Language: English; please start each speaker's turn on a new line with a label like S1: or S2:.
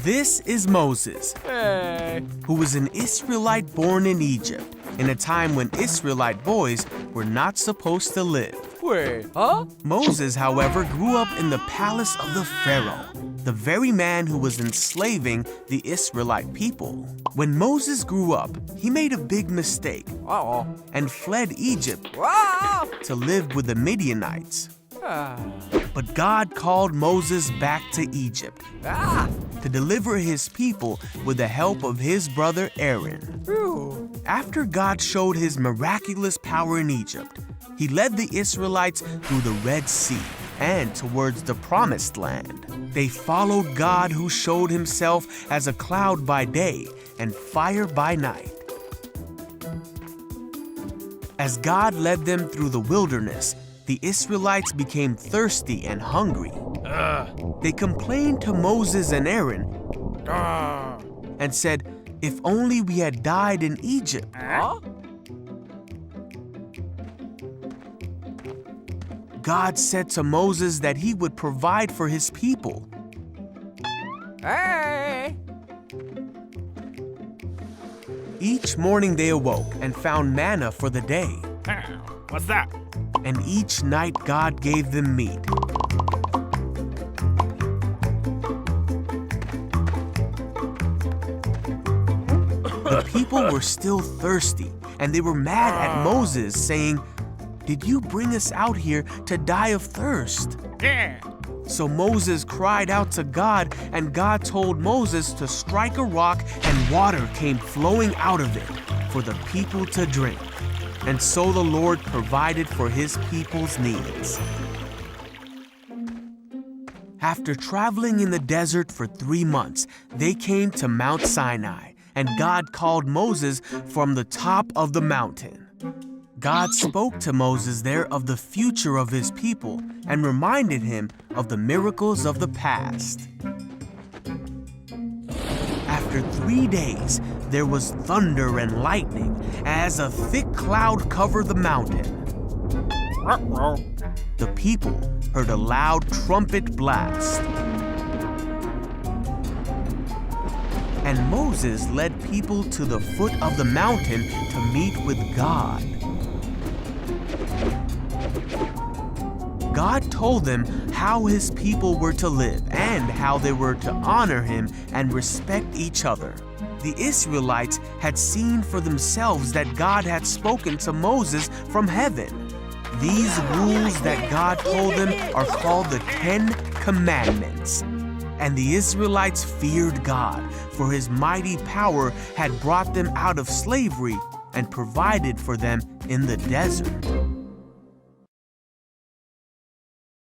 S1: This is Moses, who was an Israelite born in Egypt in a time when Israelite boys were not supposed to live.
S2: Wait, huh?
S1: Moses, however, grew up in the palace of the Pharaoh, the very man who was enslaving the Israelite people. When Moses grew up, he made a big mistake
S2: Uh-oh.
S1: and fled Egypt
S2: Ah!
S1: to live with the Midianites.
S2: Ah.
S1: But God called Moses back to Egypt
S2: Ah!
S1: to deliver his people with the help of his brother Aaron.
S2: Phew.
S1: After God showed his miraculous power in Egypt, he led the Israelites through the Red Sea and towards the Promised Land. They followed God, who showed himself as a cloud by day and fire by night. As God led them through the wilderness, the Israelites became thirsty and hungry. They complained to Moses and Aaron and said, "If only we had died in Egypt."
S2: Huh?
S1: God said to Moses that he would provide for his people.
S2: Hey!
S1: Each morning they awoke and found manna for the day,
S2: What's that?
S1: and each night God gave them meat. The people were still thirsty, and they were mad at Moses, saying, "Did you bring us out here to die of thirst?"
S2: Yeah.
S1: So Moses cried out to God, and God told Moses to strike a rock, and water came flowing out of it for the people to drink. And so the Lord provided for his people's needs. After traveling in the desert for 3 months, they came to Mount Sinai, and God called Moses from the top of the mountain. God spoke to Moses there of the future of his people and reminded him of the miracles of the past. After 3 days, there was thunder and lightning as a thick cloud covered the mountain. The people heard a loud trumpet blast. And Moses led people to the foot of the mountain to meet with God. God told them how his people were to live and how they were to honor him and respect each other. The Israelites had seen for themselves that God had spoken to Moses from heaven. These rules that God told them are called the 10 Commandments. And the Israelites feared God, for his mighty power had brought them out of slavery and provided for them in the desert.